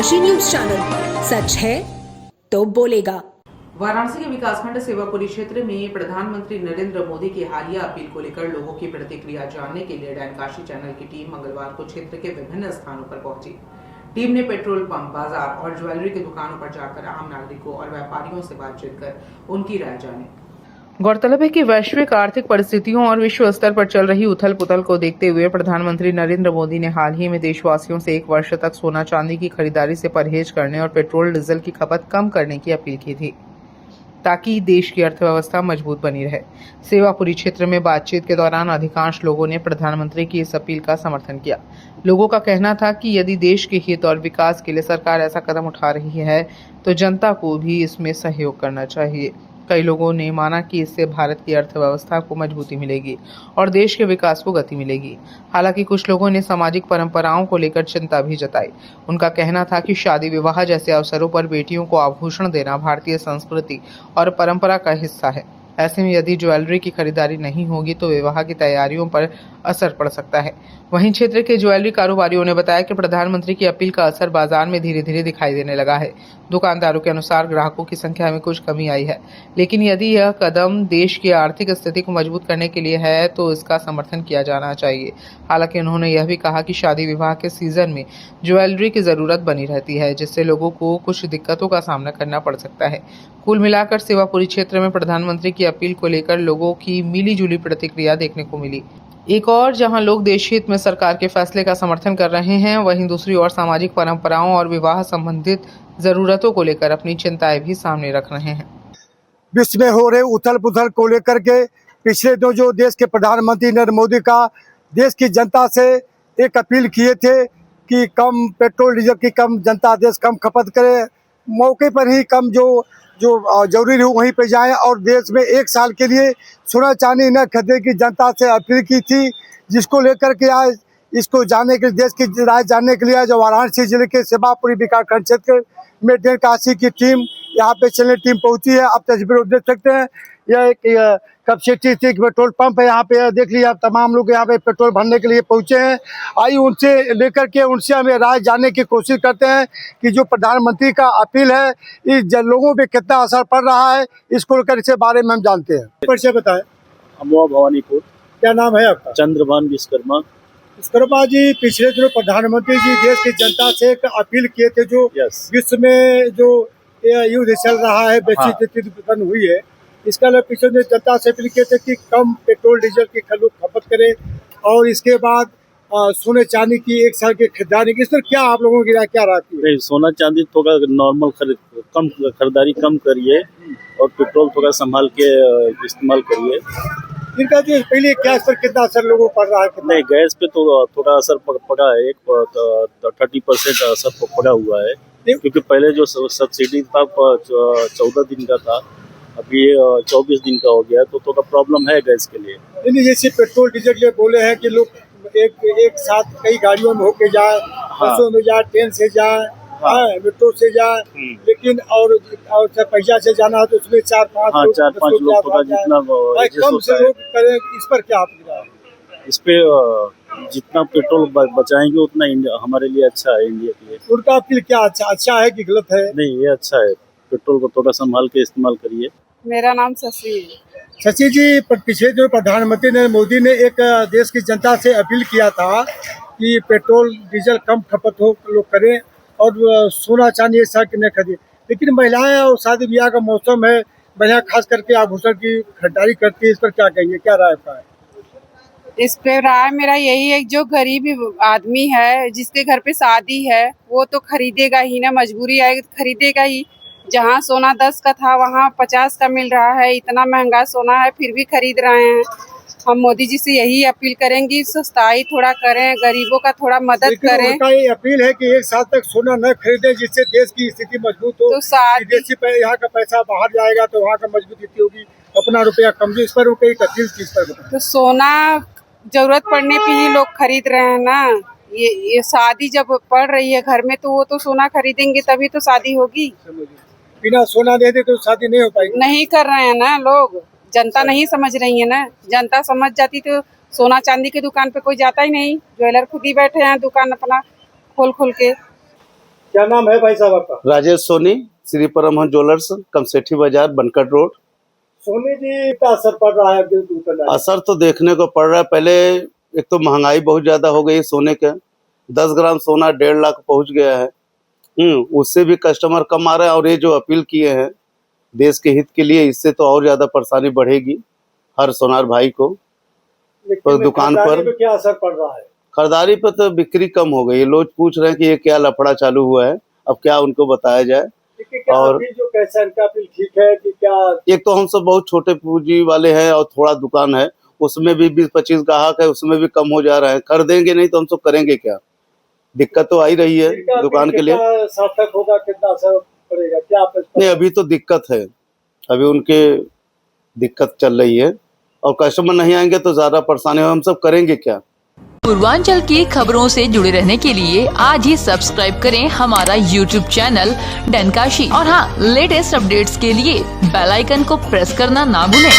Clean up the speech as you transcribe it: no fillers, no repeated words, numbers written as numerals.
Kashi news channel, सच है तो बोलेगा। वाराणसी के विकासखंड सेवापुरी क्षेत्र में प्रधानमंत्री नरेंद्र मोदी की हालिया अपील को लेकर लोगों की प्रतिक्रिया जानने के लिए डैन काशी चैनल की टीम मंगलवार को क्षेत्र के विभिन्न स्थानों पर पहुंची। टीम ने पेट्रोल पंप, बाजार और ज्वेलरी की दुकानों पर जाकर आम नागरिकों और व्यापारियों से बातचीत कर उनकी राय जानी। गौरतलब है कि वैश्विक आर्थिक परिस्थितियों और विश्व स्तर पर चल रही उथल पुथल को देखते हुए प्रधानमंत्री नरेंद्र मोदी ने हाल ही में देशवासियों से 1 वर्ष तक सोना चांदी की खरीदारी से परहेज करने और पेट्रोल डीजल की खपत कम करने की अपील की थी, ताकि देश की अर्थव्यवस्था मजबूत बनी रहे। सेवापुरी क्षेत्र में बातचीत के दौरान अधिकांश लोगों ने प्रधानमंत्री की इस अपील का समर्थन किया। लोगों का कहना था कि यदि देश के हित और विकास के लिए सरकार ऐसा कदम उठा रही है तो जनता को भी इसमें सहयोग करना चाहिए। कई लोगों ने माना कि इससे भारत की अर्थव्यवस्था को मजबूती मिलेगी और देश के विकास को गति मिलेगी। हालांकि कुछ लोगों ने सामाजिक परंपराओं को लेकर चिंता भी जताई। उनका कहना था कि शादी विवाह जैसे अवसरों पर बेटियों को आभूषण देना भारतीय संस्कृति और परंपरा का हिस्सा है। ऐसे में यदि ज्वेलरी की खरीदारी नहीं होगी तो विवाह की तैयारियों पर असर पड़ सकता है। वहीं क्षेत्र के ज्वेलरी कारोबारियों ने बताया कि प्रधानमंत्री की अपील का असर बाजार में धीरे धीरे दिखाई देने लगा है। दुकानदारों के अनुसार ग्राहकों की संख्या में कुछ कमी आई है, लेकिन यदि यह कदम देश की आर्थिक स्थिति को मजबूत करने के लिए है तो इसका समर्थन किया जाना चाहिए। हालांकि उन्होंने यह भी कहा कि शादी विवाह के सीजन में ज्वेलरी की जरूरत बनी रहती है, जिससे लोगों को कुछ दिक्कतों का सामना करना पड़ सकता है। कुल मिलाकर सेवापुरी क्षेत्र में प्रधानमंत्री की अपील को लेकर लोगों की मिली-जुली प्रतिक्रिया देखने को मिली। एक और जहां लोग देश हित में सरकार के फैसले का समर्थन कर रहे हैं, वहीं दूसरी ओर सामाजिक परंपराओं और विवाह संबंधित जरूरतों को लेकर अपनी चिंताएं भी सामने रख रहे हैं। विश्व में हो रहे उथल पुथल को लेकर के पिछले दिनों जो देश के प्रधानमंत्री नरेंद्र मोदी का देश की जनता से एक अपील किए थे कि कम पेट्रोल डीजल की कम जनता देश कम खपत करे, मौके पर ही कम जो जरूरी हो वहीं पे जाएं और देश में 1 साल के लिए सोना चांदी न खरीदने की जनता से अपील की थी, जिसको लेकर के आज इसको जानने के लिए देश की राय जानने के लिए आज वाराणसी जिले के सेवापुरी विकासखंड क्षेत्र में डैन काशी की टीम यहाँ पे चलने टीम पहुंची है। आप तस्वीर देख सकते हैं, यह एक कप सिटी पेट्रोल पंप है। यहाँ पे देख लीजिए आप, तमाम लोग यहाँ पे पेट्रोल भरने के लिए पहुंचे हैं। आइए उनसे लेकर के उनसे हमें राय जानने की कोशिश करते हैं कि जो प्रधानमंत्री का अपील है इस लोगों पे कितना असर पड़ रहा है, इसको लेकर इसके बारे में हम जानते हैं। परिचय बताएं। अमवा भवानीपुर। क्या नाम है आपका? चंद्रभान विश्वकर्मा। विश्वकर्मा जी, पिछले दिनों प्रधानमंत्री जी देश की जनता से एक अपील किए थे, जो विश्व में जो युद्ध चल रहा है, वैश्विक स्थिति उत्पन्न हुई है, इसका लोग पिछले दिन जनता से अपील किए थे कि कम पेट्रोल डीजल की खपत करें और इसके बाद सोने चांदी की 1 साल की खरीदारी। इस पर क्या आप लोगों की राय क्या रहती है? नहीं, सोना चांदी थोड़ा नॉर्मल खरीदारी कम करिए और पेट्रोल थोड़ा संभाल के इस्तेमाल करिए। इनका जो पहले गैस पर कितना असर लोगों पर रहा है? नहीं, गैस पे तो थोड़ा असर पड़ा है, 30% असर पड़ा हुआ है, क्योंकि पहले जो सब्सिडी था 14 दिन का था, अभी 24 दिन का हो गया, तो थोड़ा प्रॉब्लम है गैस के लिए। नहीं, जैसे पेट्रोल डीजल के बोले हैं कि लोग एक साथ कई गाड़ियों में होके जाए, बसों में जाए, ट्रेन से जाए, मेट्रो से जाए, लेकिन और पैसा से जाना है तो उसमें 4-5 लोग थोड़ा जितना कम से लोग करें। इस पर क्या आप? इस पे जितना पेट्रोल बचाएंगे उतना हमारे लिए अच्छा है, इंडिया के लिए। उनका अपील क्या अच्छा है कि गलत है? नहीं, ये अच्छा है, पेट्रोल को थोड़ा संभाल के इस्तेमाल करिए। मेरा नाम शशि है। शशि जी, पिछले जो प्रधानमंत्री नरेंद्र मोदी ने एक देश की जनता से अपील किया था कि पेट्रोल डीजल कम खपत हो लोग करें और सोना चांदी 1 साल की न खरीदें, लेकिन महिलाएं और शादी ब्याह का मौसम है, महिला खास करके आभूषण की खरीदारी करती है, इस पर क्या कहेंगे, क्या राय आपका है? इस पे राय मेरा यही है, जो गरीब आदमी है जिसके घर पे शादी है वो तो खरीदेगा ही ना, मजबूरी आएगी तो खरीदेगा ही। जहाँ सोना 10 का था वहाँ 50 का मिल रहा है, इतना महंगा सोना है फिर भी खरीद रहे हैं। हम मोदी जी से यही अपील करेंगे, सस्ताई थोड़ा करें, गरीबों का थोड़ा मदद करें। उनका ये अपील है कि 1 साल तक सोना न खरीदे, जिससे देश की स्थिति मजबूत हो। तो विदेशी यहाँ का पैसा बाहर जाएगा तो वहाँ का मजबूत स्थिति होगी, अपना रुपया कम। इस पर उनका एक अपील किस पर? तो सोना जरूरत पड़ने पे ही लोग खरीद रहे हैं ना। ये शादी जब पड़ रही है घर में तो वो तो सोना खरीदेंगे तभी तो शादी होगी। बिना सोना दे तो शादी नहीं हो पाएगी। नहीं कर रहे हैं ना लोग, जनता नहीं समझ रही है ना। जनता समझ जाती तो सोना चांदी की दुकान पे कोई जाता ही नहीं। ज्वेलर खुद ही बैठे हैं दुकान अपना खोल के। क्या नाम है भाई साहब आपका? राजेश सोनी, श्री परमहंस ज्वेलर्स, कमसेठी बाजार, बनकट रोड। सोनी जी, क्या असर पड़ रहा है विद्युत उत्पादन? असर तो देखने को पड़ रहा है। पहले एक तो महंगाई बहुत ज्यादा हो गई सोने के, 10 ग्राम सोना 1.5 लाख पहुंच गया है। उससे भी कस्टमर कम आ रहा है। और ये जो अपील किए हैं देश के हित के लिए, इससे तो और ज्यादा परेशानी बढ़ेगी हर सोनार भाई को। तो दुकान पर क्या असर पड़ रहा है? खरीदारी पर तो बिक्री कम हो गई है। लोग पूछ रहे हैं कि ये क्या लफड़ा चालू हुआ है, अब क्या उनको बताया जाए। और जो कैसा इनका अपील ठीक है कि क्या? एक तो हम सब बहुत छोटे पूंजी वाले हैं और थोड़ा दुकान है, उसमें भी 20-25 ग्राहक है, उसमें भी कम हो जा रहा है। कर देंगे नहीं तो हम सब करेंगे क्या? दिक्कत तो आ ही रही है दुकान के लिए। सार्थक होगा, कितना असर पड़ेगा क्या? नहीं, अभी तो दिक्कत है, अभी उनके दिक्कत चल रही है और कस्टमर नहीं आएंगे तो ज्यादा परेशानी हो। हम सब करेंगे क्या? पूर्वांचल की खबरों से जुड़े रहने के लिए आज ही सब्सक्राइब करें हमारा YouTube चैनल डैनकाशी। और हाँ, लेटेस्ट अपडेट्स के लिए बेल आइकन को प्रेस करना ना भूलें।